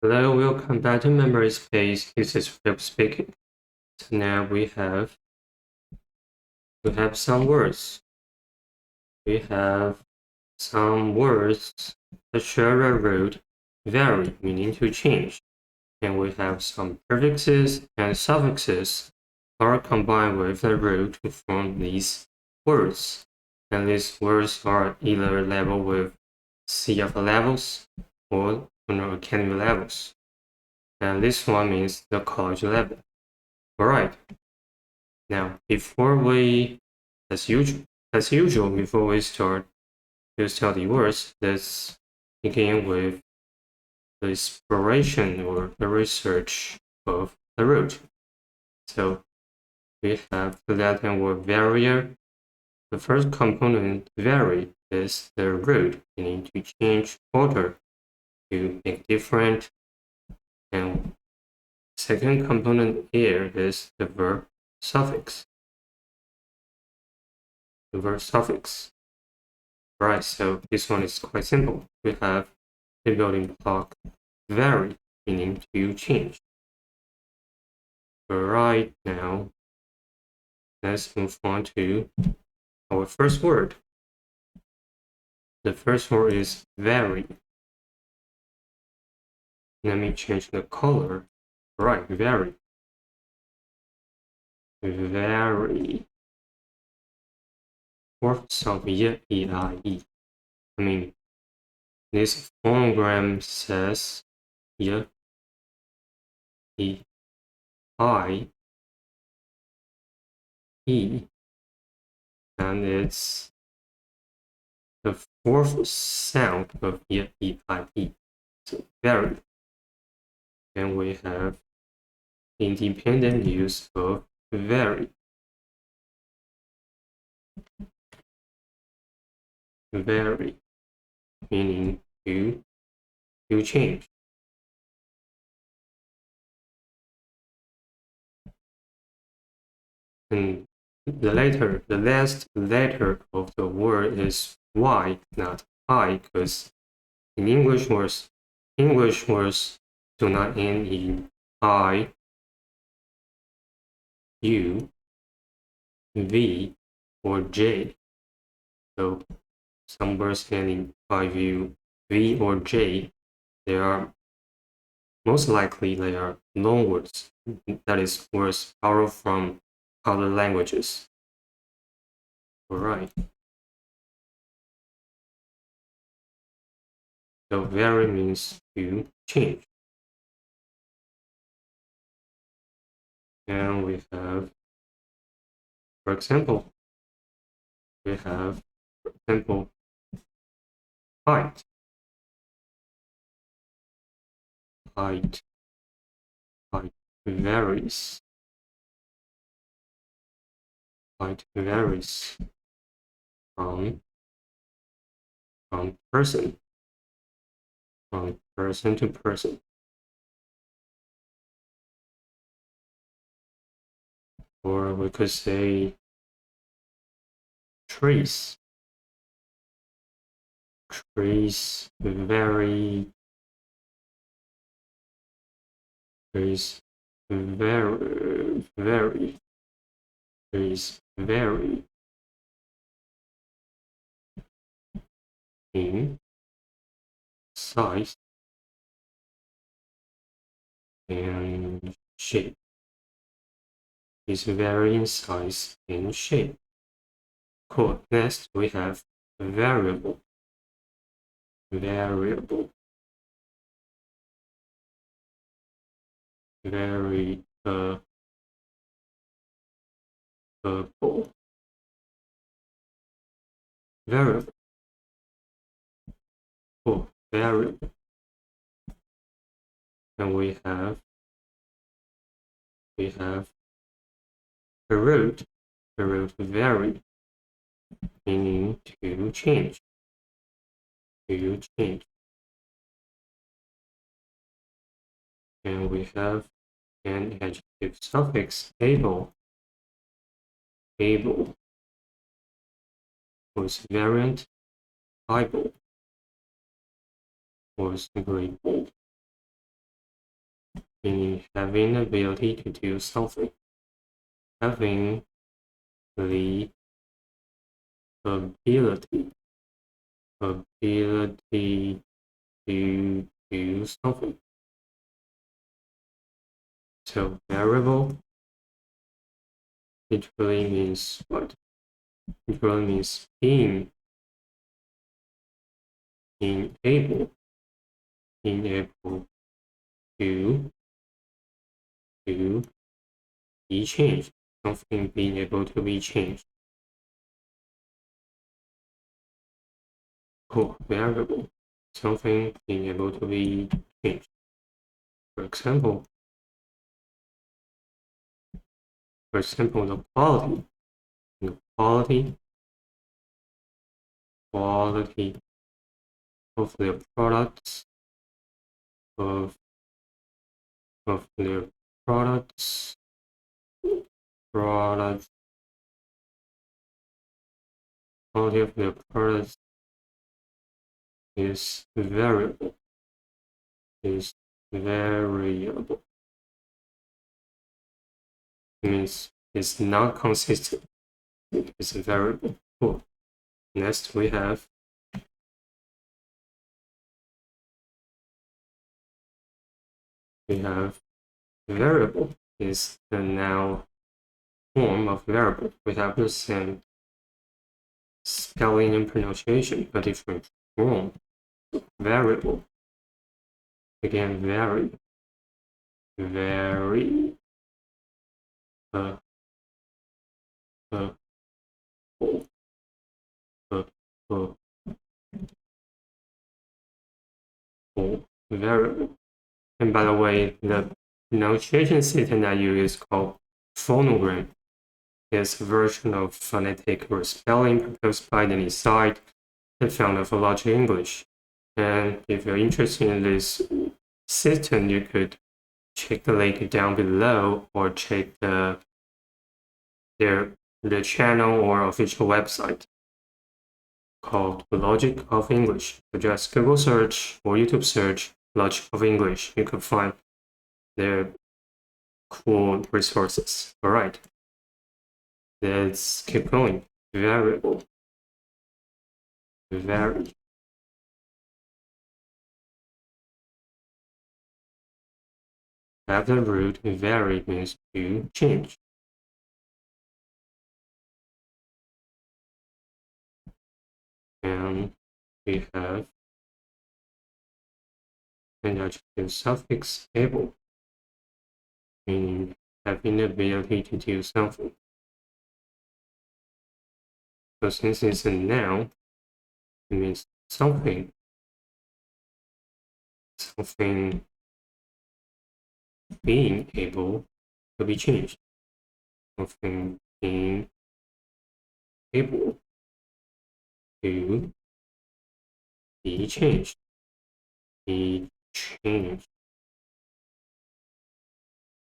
Hello, welcome back to Memory Space. This is Philip speaking. So now we have some words. We have some words that share a root, vary, meaning to change. And we have some prefixes and suffixes are combined with the root to form these words. And these words are either labeled with CF levels or academy levels. And this one means the college level. Alright. Now, before we, as usual, before we start to study words, let's begin with the exploration or the research of the root. So we have the Latin word varier. The first component, vary, is the root, meaning to change, alter, to make different. And second component here is the verb suffix. The verb suffix. Right, so this one is quite simple. We have the building block vary, meaning to change. Right now, let's move on to our first word. The first word is vary. Let me change the color. Right, vary. Vary. Fourth sound Y-E-I-E. I mean, this phonogram says Y-E-I-E, and it's the fourth sound of Y-E-I-E. So vary. And we have independent use of vary. Vary, meaning to change. And the last letter of the word is Y, not I, because in English words do not end in I, U, V, or J. So some words ending I, U, V, or J, they are most likely they are loan words. That is, words borrowed from other languages. All right. So vary means to change. And we have, for example, height. Height varies. Height varies from person to person. Or we could say trees. Trees vary. Trees vary. Trees vary in size and shape. Is vary in size and shape. Cool. Next we have variable. Variable. Variable. Variable. Cool. Variable. And we have the root vary, meaning to change. And we have an adjective suffix able. Was variant, able was agreeable. meaning having the ability to do something. Having the ability to do something. So variable literally means what? Literally means being able to be changed. Something being able to be changed. Oh, variable. Something being able to be changed. For example, the quality. The quality of their products of their products quality of their products is variable. It means it's not consistent. It's a variable. Cool. Next we have variable is the noun form of variable. We have the same spelling and pronunciation, but different form. Variable. Again, vary. Variable. And by the way, the pronunciation system I use is called Phonogram. It's a version of phonetic or spelling proposed by the site and found of Phonograms English. And if you're interested in this system, you could check the link down below or check the channel or official website called Logic of English. So just Google search or YouTube search Logic of English. You could find their cool resources. All right, let's keep going. Variable. Vary. Have the root vary means to change. And we have an adjective suffix able, meaning having the ability to do something. So since it's a noun, it means something being able to be changed. Something being able to be changed.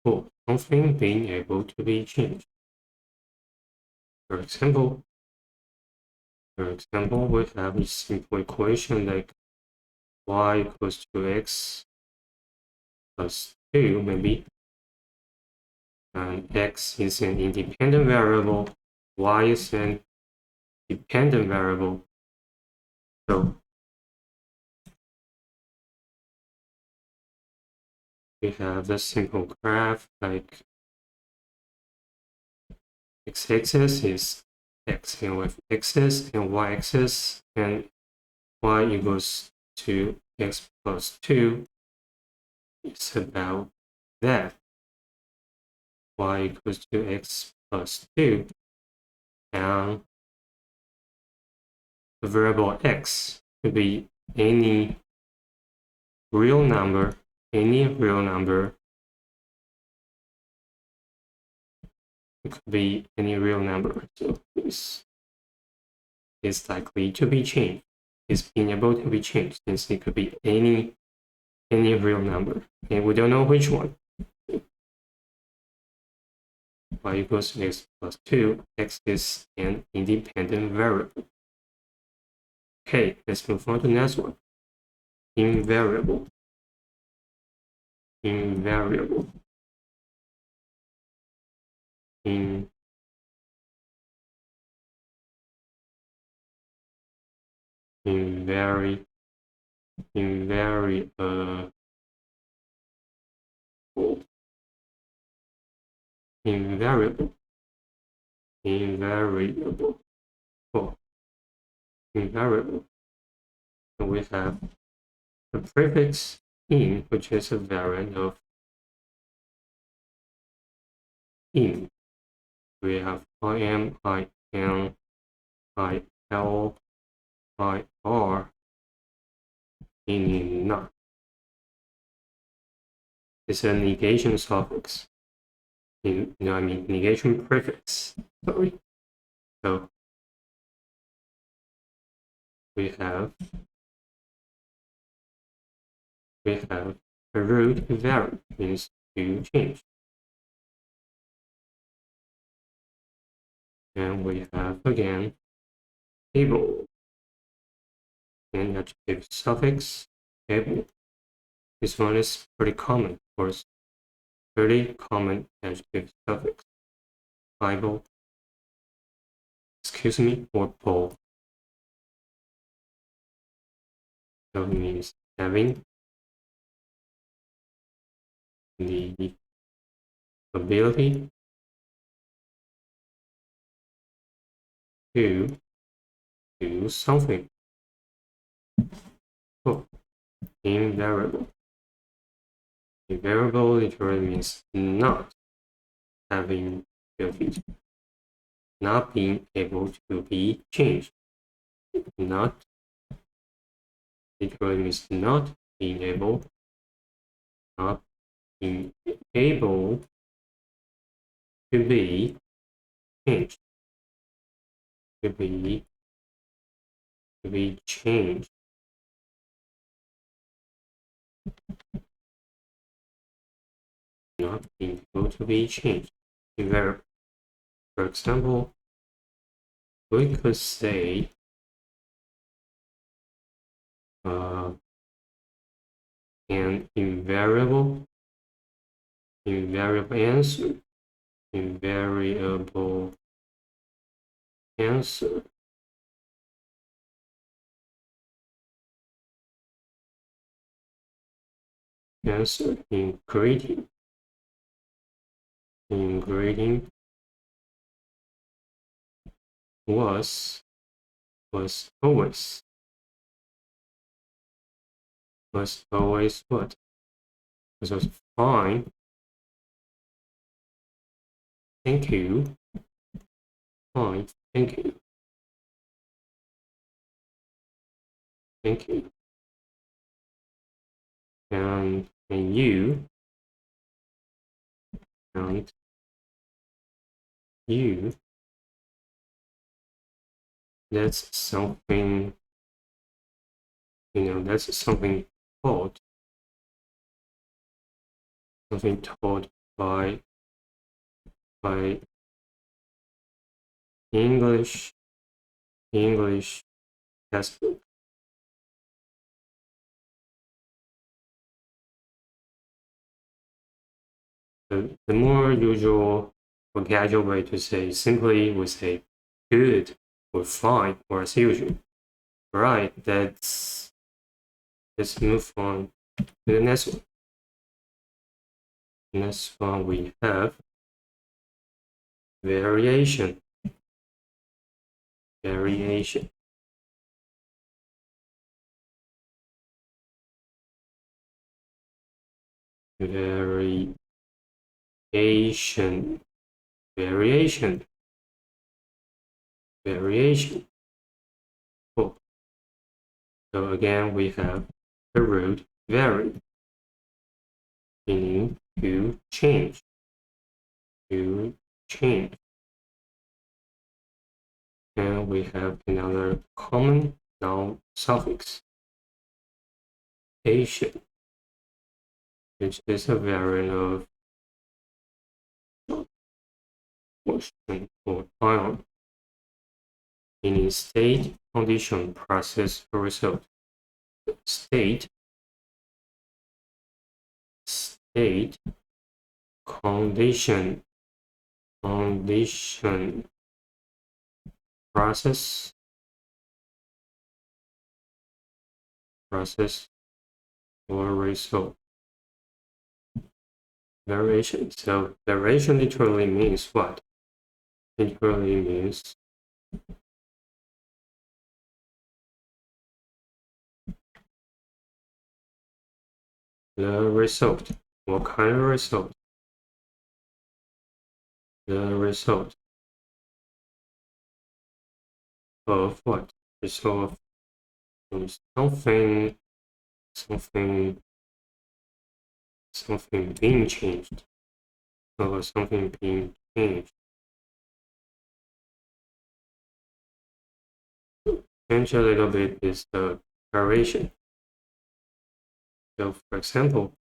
Cool. Something being able to be changed. For example, we have a simple equation like y equals to x plus 2, maybe. And x is an independent variable, y is an dependent variable. So we have the simple graph like x-axis is x, and with x-axis and y-axis, and y equals to x plus 2. It's about that. Y equals to x plus 2. And the variable x could be any real number. It could be any real number. So this is likely to be changed. It's being able to be changed since it could be any real number. And we don't know which one. Y equals to x plus 2. X is an independent variable. Okay, let's move on to the next one. Invariable. invariable, invariable, invariable, invariable, oh, invariable. And we have the prefix in, which is a variant of in. We have I am, I am, I L, I R, meaning not. It's a negation suffix. Negation prefix. Sorry. So we have the root vary, means to change. And we have again able, and adjective suffix able. This one is pretty common, of course. Pretty common adjective suffix. Bible, excuse me, or both. So it means having the ability to do something. Oh, invariable. Invariable literally means not having ability, not being able to be changed. Not literally means not being able, not being able to be changed. To be changed. Not being able to be changed. Invariable. For example, we could say an invariable answer. Invariable answer. Answer in grading. In grading was always what? Was fine. Thank you. Fine. Thank you. Thank you. And you. And you. That's something. That's something taught. Something taught by English textbook. The more usual or casual way to say simply we say good or fine or as usual. Right, let's move on to the next one. Next one we have variation. Variation. Variation. Variation. Variation. Cool. So again, we have the root vary, meaning to change. To change. And we have another common noun suffix, Asian, which is a variant of question or ion, meaning state, condition, process, or result. State 8. Condition. Condition. Process. Process or result. Variation. So variation literally means what? Literally means the result. What kind of result? The result of what? Result of something being changed, or something being changed. Change a little bit is the variation. So for example,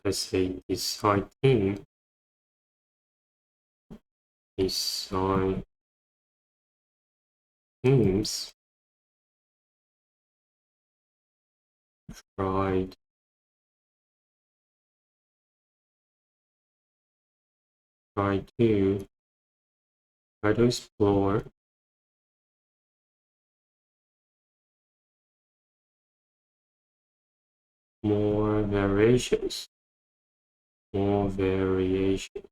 let's say design team, design teams tried to explore more variations, more variation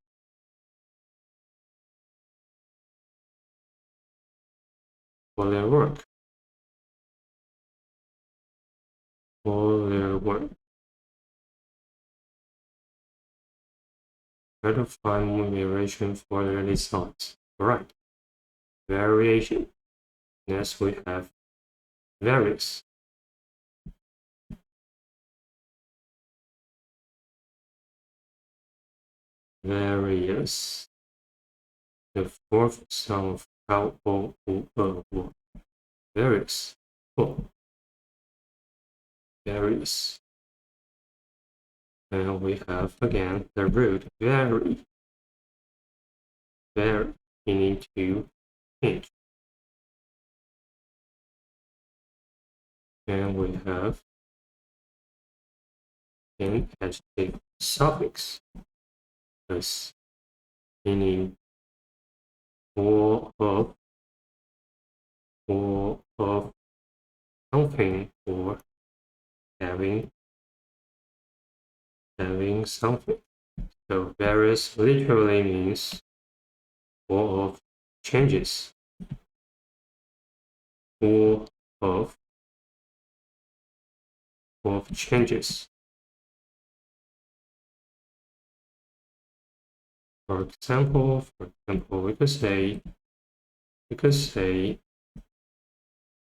for their work, Try to find more variation for their results. Right, variation. Next we have various. Various. The fourth sound of kao o u wo. Various. Oh, various. And we have again the root vary. Vary, meaning to change. And we have an adjective suffix. This meaning for of something, or having something. So various literally means for of changes, for of changes. For example, we could say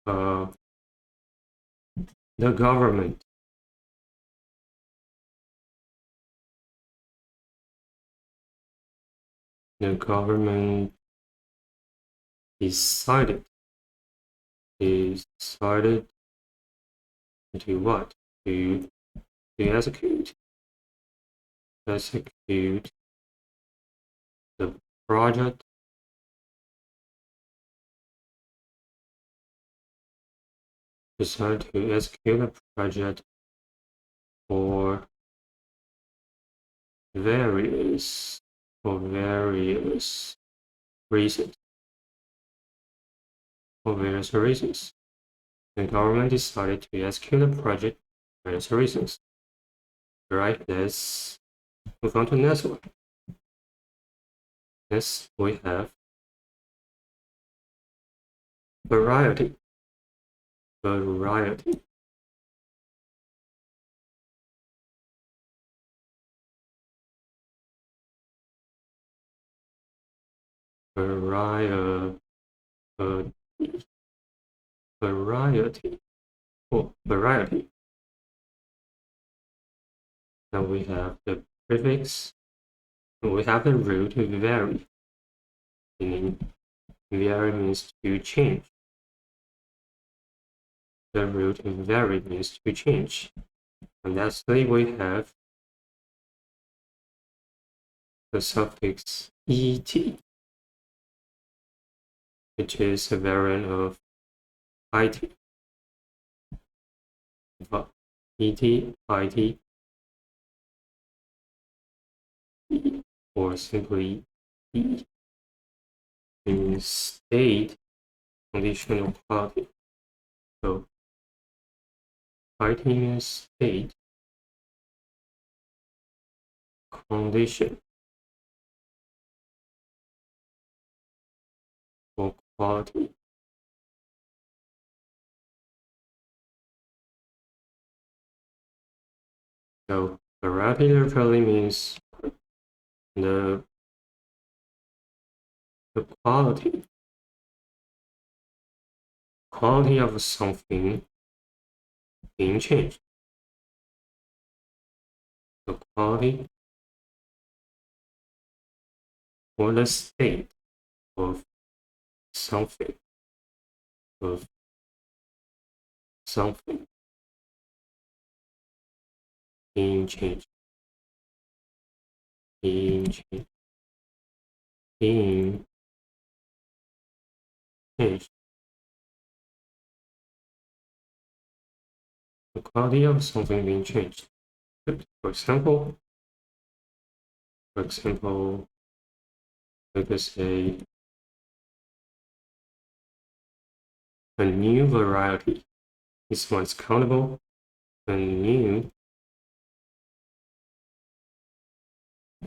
the government decided to what? To execute the project, decided to execute a project for various reasons. For various reasons, the government decided to execute the project for various reasons. Right, let's move on to the next one. Next, we have variety. Variety. Variety. Oh, variety. Now we have the prefix. We have the root vary, meaning vary means to change. The root vary means to change. And lastly, we have the suffix et, which is a variant of it. ET, IT, or simply E in state conditional quality. So writing a state condition for quality. So variety literally means the quality of something being changed. The quality or the state of something being changed. Being changed. The quality of something being changed. For example, we could say a new variety. This one's countable. A new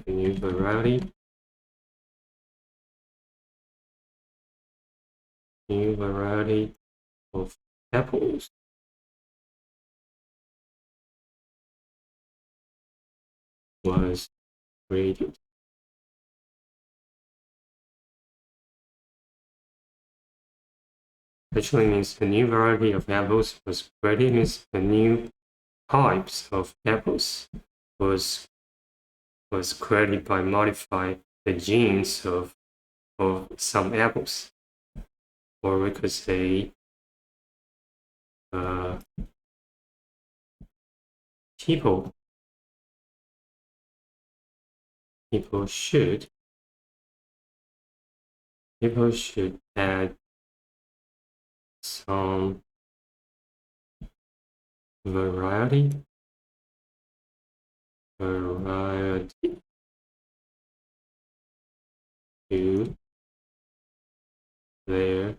variety. New variety of apples. Was created. Actually means a new variety of apples was created, means a new types of apples was created by modifying the genes of some apples. Or we could say people should add some variety to their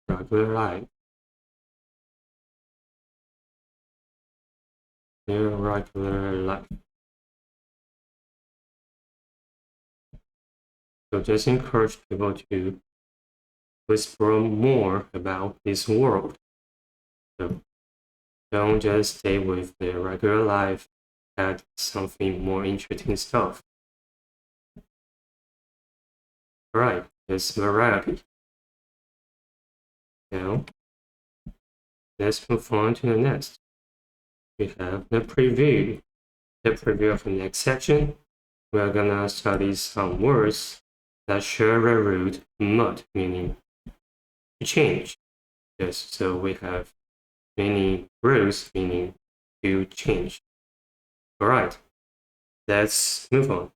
regular life. Their regular life. So just encourage people to explore more about this world. So don't just stay with their regular life, add something more interesting stuff. Right, it's variety. Now, let's move on to the next. We have the preview. The preview of the next section. We're gonna study some words that share the root mud, meaning to change. Yes, so we have many roots, meaning to change. All right, let's move on.